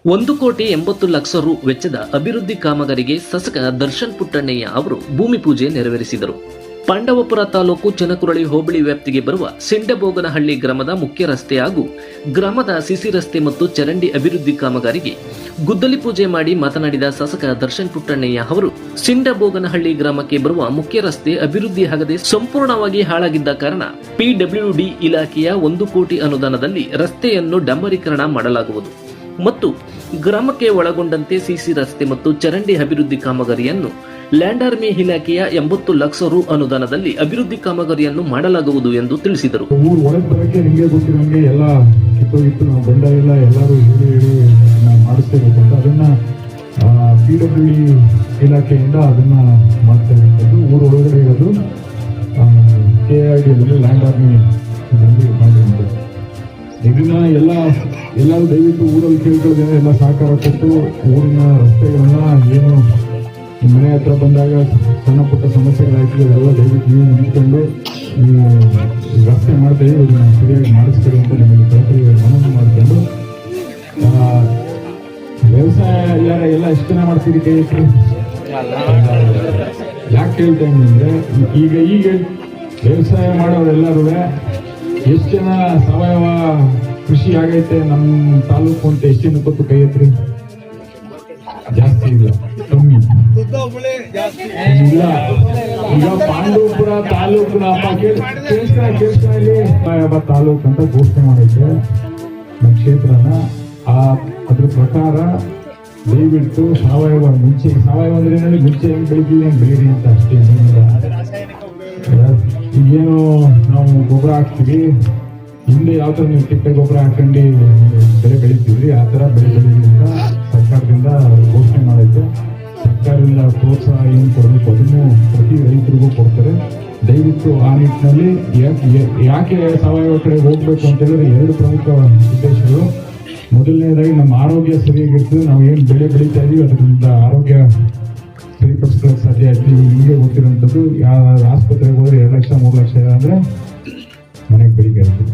1,80,00,000 ರು ವೆಚ್ಚದ ಅಭಿವೃದ್ಧಿ ಕಾಮಗಾರಿಗೆ ಶಾಸಕ ದರ್ಶನ್ ಪುಟ್ಟಣ್ಣಯ್ಯ ಅವರು ಭೂಮಿ ಪೂಜೆ ನೆರವೇರಿಸಿದರು. ಪಾಂಡವಪುರ ತಾಲೂಕು ಚನಕುರಳಿ ಹೋಬಳಿ ವ್ಯಾಪ್ತಿಗೆ ಬರುವ ಸಿಂಡಬೋಗನಹಳ್ಳಿ ಗ್ರಾಮದ ಮುಖ್ಯ ರಸ್ತೆ ಹಾಗೂ ಗ್ರಾಮದ ಸಿಸಿ ರಸ್ತೆ ಮತ್ತು ಚರಂಡಿ ಅಭಿವೃದ್ಧಿ ಕಾಮಗಾರಿಗೆ ಗುದ್ದಲಿ ಪೂಜೆ ಮಾಡಿ ಮಾತನಾಡಿದ ಶಾಸಕ ದರ್ಶನ್ ಪುಟ್ಟಣ್ಣಯ್ಯ ಅವರು, ಸಿಂಡಬೋಗನಹಳ್ಳಿ ಗ್ರಾಮಕ್ಕೆ ಬರುವ ಮುಖ್ಯ ರಸ್ತೆ ಅಭಿವೃದ್ಧಿಯಾಗದೆ ಸಂಪೂರ್ಣವಾಗಿ ಹಾಳಾಗಿದ್ದ ಕಾರಣ PWD ಇಲಾಖೆಯ 1 ಕೋಟಿ ಅನುದಾನದಲ್ಲಿ ರಸ್ತೆಯನ್ನು ಡಾಂಬರೀಕರಣ ಮಾಡಲಾಗುವುದು ಮತ್ತು ಗ್ರಾಮಕ್ಕೆ ಒಳಗೊಂಡಂತೆ ಸಿಸಿ ರಸ್ತೆ ಮತ್ತು ಚರಂಡಿ ಅಭಿವೃದ್ಧಿ ಕಾಮಗಾರಿಯನ್ನು ಲ್ಯಾಂಡ್ ಆರ್ಮಿ ಇಲಾಖೆಯ 80 ಲಕ್ಷ ರು ಅನುದಾನದಲ್ಲಿ ಅಭಿವೃದ್ಧಿ ಕಾಮಗಾರಿಯನ್ನು ಮಾಡಲಾಗುವುದು ಎಂದು ತಿಳಿಸಿದರು. ಊರು ಒಳಗೆ ಬರೋಕ್ಕೆ ನಿಮಗೆ ಗೊತ್ತಿರೋಂಗೆ ಎಲ್ಲ ಕಿತ್ತೋಗಿತ್ತು, ನಾವು ಬಂದಾಗೆಲ್ಲ ಎಲ್ಲರೂ ಹೇಳಿ ಮಾಡಿಸ್ತಿರ್ಬೇಕು ಅಂತ ಅದನ್ನ PWD ಇಲಾಖೆಯಿಂದ ಅದನ್ನ ಮಾಡ್ತಾ ಇರುವಂಥದ್ದು. ಊರು ಒಳಗಡೆ ಇರೋದು KID ಲ್ಯಾಂಡ್ ಆರ್ಮಿ ಮಾಡಿರುವಂಥದ್ದು. ಇದನ್ನ ಎಲ್ಲರೂ ದಯವಿಟ್ಟು ಊರಲ್ಲಿ ಕೇಳ್ಕೊಳ್ಳೋದೇನೆ ಎಲ್ಲ ಸಹಕಾರ ಕೊಟ್ಟು ಊರಿನ ರಸ್ತೆಗಳನ್ನ ಏನು ಮನೆ ಹತ್ರ ಬಂದಾಗ ಸಣ್ಣ ಪುಟ್ಟ ಸಮಸ್ಯೆಗಳಾಯ್ತು ಅದೆಲ್ಲ ದಯವಿಟ್ಟು ನೀವು ನಿಂತ್ಕೊಂಡು ನೀವು ರಸ್ತೆ ಮಾಡ್ತಾ ಇದನ್ನ ಸರಿಯಾಗಿ ಮಾಡಿಸ್ತೀರಿ ಅಂತ ನಿಮಗೆ ಕಳಕಳಿಗೆ ಮನವಿ ಮಾಡ್ಕೊಂಡು, ವ್ಯವಸಾಯ ಎಲ್ಲ ಎಷ್ಟು ಜನ ಮಾಡ್ತೀರಿ ಕೈ ಹೆಸರು ಯಾಕೆ ಹೇಳ್ತಾ ಇದ್ದೀನಿ ಅಂದ್ರೆ ಈಗ ವ್ಯವಸಾಯ ಮಾಡೋರೆಲ್ಲರೂ ಎಷ್ಟು ಜನ ಸಾವಯವ ಕೃಷಿ ಆಗೈತೆ ನಮ್ಮ ತಾಲೂಕು ಅಂತ ಎಷ್ಟು ಜನ ಗೊತ್ತು ಕೈ ಎತ್ರಿ? ಜಾಸ್ತಿ ಇಲ್ಲ, ಕಮ್ಮಿ ಇಲ್ಲ. ಈಗ ಪಾಂಡವಪುರ ತಾಲೂಕಿನ ಕೇಳಿಸ್ಕೊಳ್ಳಿ ಸಾವಯವ ತಾಲೂಕು ಅಂತ ಘೋಷಣೆ ಮಾಡೈತೆ ನಮ್ಮ ಕ್ಷೇತ್ರನ. ಅದ್ರ ಪ್ರಕಾರ ದಯವಿಟ್ಟು ಸಾವಯವ ಅಂದ್ರೆ ಏನಂದ್ರೆ ಮುಂಚೆ ಹೆಂಗ್ ಬೆಳಿತೀವಿ ಹೆಂಗ್ ಬೆಳೀರಿ ಅಂತ ಅಷ್ಟೇ. ಈಗೇನು ನಾವು ಗೊಬ್ಬರ ಹಾಕ್ತೀವಿ, ಹಿಂದೆ ಯಾವ ಥರ ನೀವು ತಿಪ್ಪೆ ಗೊಬ್ಬರ ಹಾಕೊಂಡು ಬೆಳೆ ಬೆಳಿತೀವ್ರಿ ಆ ಥರ ಬೆಳೆ ಬೆಳೀರಿ ಅಂತ ಸರ್ಕಾರದಿಂದ ಘೋಷಣೆ ಮಾಡೈತೆ. ಸರ್ಕಾರದಿಂದ ಪ್ರೋತ್ಸಾಹ ಏನು ಕೊಡಬೇಕು ಅದನ್ನು ಪ್ರತಿ ರೈತರಿಗೂ ಕೊಡ್ತಾರೆ. ದಯವಿಟ್ಟು ಆ ನಿಟ್ಟಿನಲ್ಲಿ ಯಾಕೆ ಸಾವಯವ ಕಡೆ ಹೋಗ್ಬೇಕು ಅಂತ ಹೇಳಿದ್ರೆ 2 ಪ್ರಮುಖ ಉದ್ದೇಶಗಳು. ಮೊದಲನೇದಾಗಿ ನಮ್ಮ ಆರೋಗ್ಯ ಸರಿಯಾಗಿರ್ತದೆ. ನಾವು ಏನು ಬೆಳೆ ಬೆಳೀತಾ ಇದೀವಿ ಅದರಿಂದ ಆರೋಗ್ಯ ಸರಿಪಡಿಸ್ಕೊಳ್ಳೋಕೆ ಸಾಧ್ಯ ಆಯ್ತು. ನಿಮಗೆ ಗೊತ್ತಿರೋಂಥದ್ದು, ಯಾವ ಆಸ್ಪತ್ರೆಗೆ ಹೋದ್ರೆ 2 ಲಕ್ಷ 3 ಲಕ್ಷ ಅಂದ್ರೆ ಮನೆಗೆ ಬೆಳಿಗ್ಗೆ ಇರ್ತದೆ.